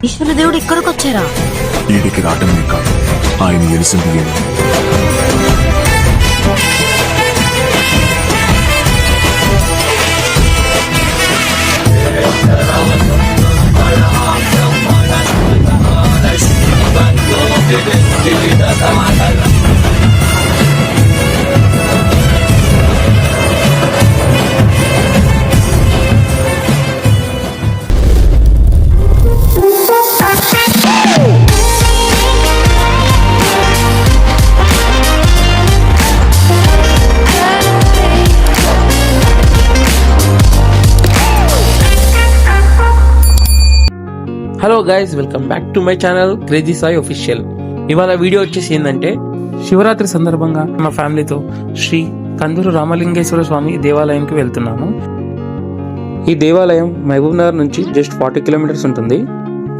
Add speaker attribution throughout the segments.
Speaker 1: ఈశ్వర దేవుడు ఇక్కడికి వచ్చారా?
Speaker 2: వీడికి రావటమే కాదు, ఆయన ఎలిసింది ఏమి.
Speaker 3: Hello guys, welcome back to my channel crazy Sai official. ఇవాళ వీడియో వచ్చేసి ఏంటంటే, శివరాత్రి సందర్భంగా మా ఫ్యామిలీతో శ్రీ కందూరు రామలింగేశ్వర స్వామి దేవాలయానికి వెళ్తున్నాము. ఈ దేవాలయం మహబూబ్ నగర్ నుంచి జస్ట్ 40 కిలోమీటర్స్ ఉంటుంది.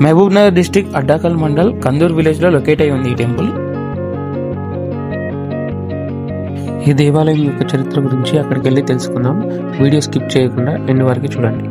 Speaker 3: మహబూబ్ నగర్ డిస్టిక్ అడ్డాకల్ మండల్ కందూరు విలేజ్ లో లొకేట్ అయి ఉంది ఈ టెంపుల్. ఈ దేవాలయం యొక్క చరిత్ర గురించి అక్కడికి వెళ్ళి తెలుసుకుందాం. వీడియో స్కిప్ చేయకుండా ఎండ్ వరకు చూడండి.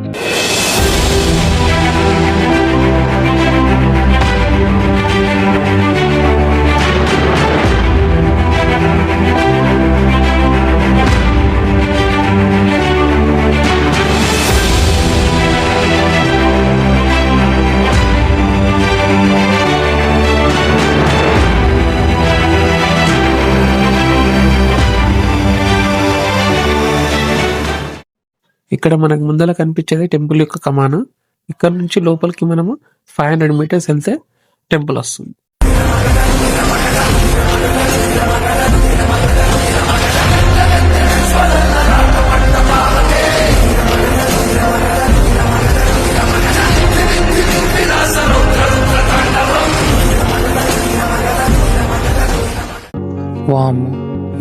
Speaker 3: ఇక్కడ మనకు ముందర కనిపించేది టెంపుల్ యొక్క కమాను. ఇక్కడ నుంచి లోపలికి మనము 500 మీటర్స్ వెళ్తే టెంపుల్ వస్తుంది. వామ్మో,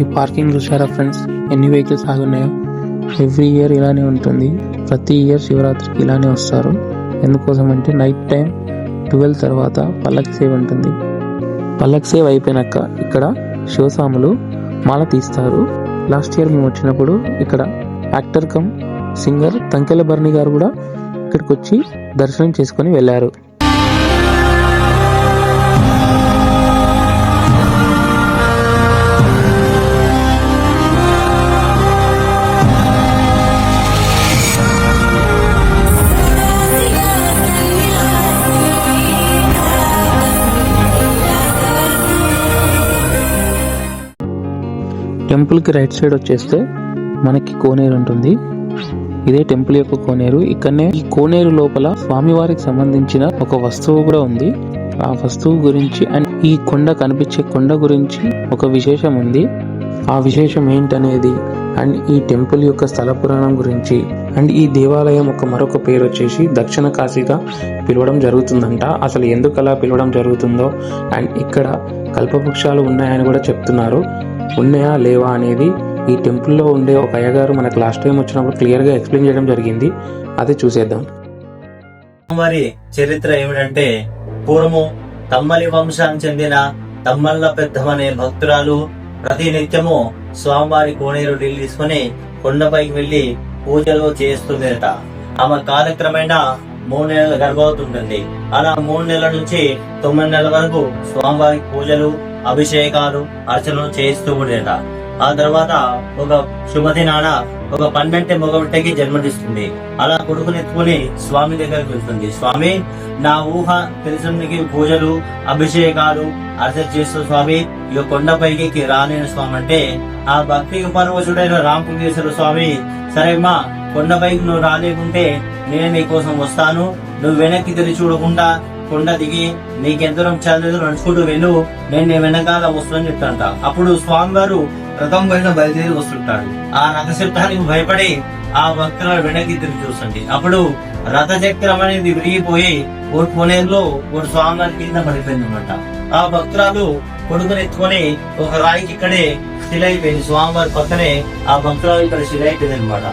Speaker 3: ఈ పార్కింగ్ చూసారా ఫ్రెండ్స్, ఎన్ని వెహికల్స్ ఆగున్నాయో. ఎవ్రీ ఇయర్ ఇలానే ఉంటుంది. ప్రతి ఇయర్ శివరాత్రికి ఇలానే వస్తారు. ఎందుకోసం అంటే నైట్ టైం 12 తర్వాత పల్లకి సేవ ఉంటుంది. పల్లకి సేవ అయిపోయినాక ఇక్కడ శివస్వాములు మాల తీస్తారు. లాస్ట్ ఇయర్ మేము వచ్చినప్పుడు ఇక్కడ actor come singer తంకెల Bharani garu కూడా ఇక్కడికి వచ్చి దర్శనం చేసుకొని వెళ్ళారు. టెంపుల్ కి రైట్ సైడ్ వచ్చేస్తే మనకి కోనేరు ఉంటుంది. ఇదే టెంపుల్ యొక్క కోనేరు. ఇక్కడనే ఈ కోనేరు లోపల స్వామివారికి సంబంధించిన ఒక వస్తువు కూడా ఉంది. ఆ వస్తువు గురించి అండ్ ఈ కొండ కనిపించే కొండ గురించి ఒక విశేషం ఉంది. ఆ విశేషం ఏంటనేది అండ్ ఈ టెంపుల్ యొక్క స్థల పురాణం గురించి అండ్ ఈ దేవాలయం ఒక మరొక పేరు వచ్చేసి దక్షిణ కాశీగా పిలవడం జరుగుతుందంట. అసలు ఎందుకు అలా పిలవడం జరుగుతుందో అండ్ ఇక్కడ కల్పవృక్షాలు ఉన్నాయని కూడా చెప్తున్నారు. ఉన్నాయా లేవా అనేది ఈ టెంపుల్లో ఉండే ఒక అయ్యగారు మనకు లాస్ట్ టైం వచ్చినప్పుడు క్లియర్ గా ఎక్స్ప్లెయిన్ చేయడం జరిగింది. అది చూసేద్దాం.
Speaker 4: మరి చరిత్ర ఏమిటంటే, పూర్వము తమ్మలి వంశానికి చెందిన తమ్మల్ల పెద్దమనే భక్తురాలు ప్రతి నిత్యము స్వామివారి కోనేరు నీళ్ళు తీసుకుని కొండపైకి వెళ్లి పూజలు చేస్తుందట. ఆమె కాలక్రమేణా 3 నెలల గర్భవతి ఉంటుంది. అలా 3 నెలల నుంచి 9 నెలల వరకు స్వామివారికి పూజలు, అభిషేకాలు, అర్చనలు చేస్తూ ఉండేట. ఆ తర్వాత ఒక శుభదినాన ఒక 12 మగబిడ్డకి జన్మనిస్తుంది. అలా కొడుకునెత్తుకుని స్వామి దగ్గరికి వెళ్తుంది. స్వామి, నా ఊహ తెలిసినకి పూజలు, అభిషేకాలు, అర్చన చేస్తూ స్వామి ఇక కొండపైకి రాలేని స్వామి అంటే, ఆ భక్తికి పరవశుడైన రామలింగేశ్వర స్వామి, సరేమ్మా కొండపైకి నువ్వు రాలేకుంటే నేను నీ కోసం వస్తాను, నువ్వు వెనక్కి తిరిగి చూడకుండా కొండ దిగి నీకెంత చదువు నడుచుకుంటూ వెళ్ళు, నేను నీ వెనకాల వస్తుందని చెప్తాంట. అప్పుడు స్వామి వారు రథం పైన బయలుదేరి వస్తుంటాడు. ఆ రథశబ్దానికి భయపడి ఆ భక్తురాలు వెనక్కి తిరిగి చూస్తుంది. అప్పుడు రథచక్రం అనేది విరిగిపోయి ఒక కొనేరులో ఒక స్వామి వారి కింద పడిపోయింది అనమాట. ఆ భక్తురాలు కొడుకుని ఎత్తుకొని ఒక రాయికి ఇక్కడే శిల అయిపోయింది. స్వామివారి పక్కనే ఆ భక్తురాలు ఇక్కడ శిల అయిపోయింది అనమాట.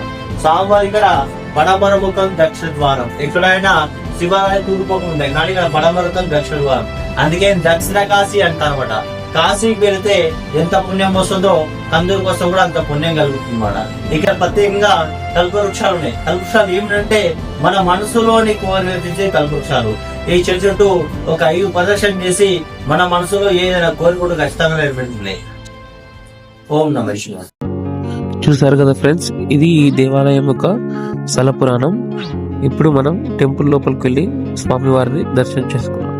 Speaker 4: స్వామివారి ఇక్కడ పడమర ముఖం దక్షిణ ద్వారం, ఎక్కడైనా శివాలయం తూర్పుకు ఉంటాయి కానీ ఇక్కడ పడమరతం దక్షిణ ద్వారం. అందుకే దక్షిణ కాశీ అంటారన్నమాట. కాశీకి వెళితే ఎంత పుణ్యం వస్తుందో కందూరుకు వస్తే కూడా అంత పుణ్యం కలుగుతుంది అన్నమాట. ఇక్కడ ప్రత్యేకంగా కల్పవృక్షాలు ఉన్నాయి. కల్పవృక్షాలు ఏమిటంటే మన మనసులోని కోరితే కల్పవృక్షాలు. ఈ చర్చ్ చుట్టూ ఒక 5 ప్రదర్శన చేసి మన మనసులో ఏదైనా కోరిక ఖచ్చితంగా నెరవేరుతుంది. ఓం నమః శివాయ.
Speaker 3: చూసారు కదా ఫ్రెండ్స్, ఇది ఈ దేవాలయం యొక్క స్థల పురాణం. ఇప్పుడు మనం టెంపుల్ లోపలికి వెళ్ళి స్వామివారిని దర్శనం చేసుకున్నాం.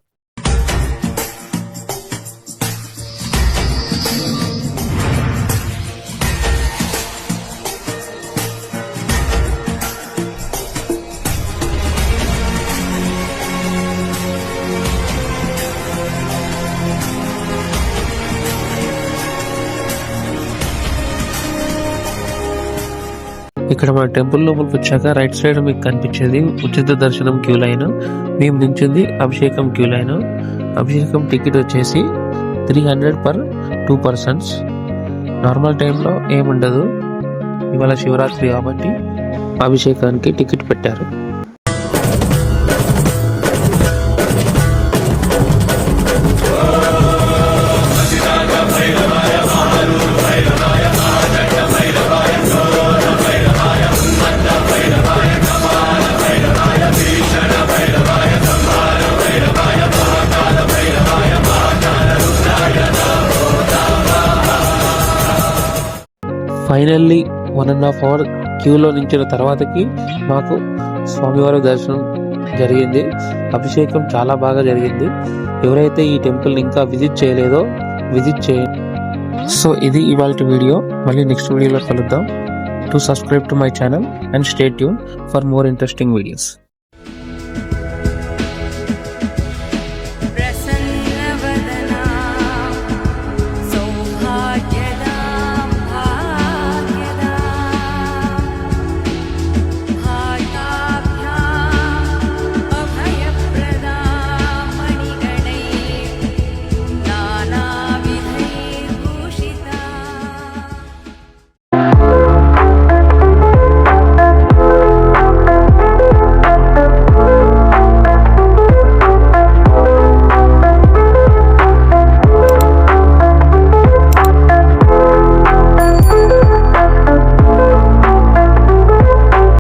Speaker 3: ఇక్కడ మన టెంపుల్ లోపలికి వచ్చాక రైట్ సైడ్ మీకు కనిపించేది ఉచిత దర్శనం క్యూ లైన్. మేము నించింది అభిషేకం క్యూ లైన్. అభిషేకం టికెట్ వచ్చేసి 300 పర్ 2 పర్సన్స్. నార్మల్ టైంలో ఏముండదు, ఇవాళ శివరాత్రి కాబట్టి అభిషేకానికి టికెట్ పెట్టారు. ఫైనల్లీ 1.5 అవర్ క్యూలో నించిన తర్వాతకి మాకు స్వామివారి దర్శనం జరిగింది. అభిషేకం చాలా బాగా జరిగింది. ఎవరైతే ఈ టెంపుల్ ఇంకా విజిట్ చేయలేదో విజిట్ చేయండి. సో ఇది ఇవాల్టి వీడియో. మళ్ళీ నెక్స్ట్ వీడియోలో కలుద్దాం. To subscribe to my channel and stay tune for more interesting videos.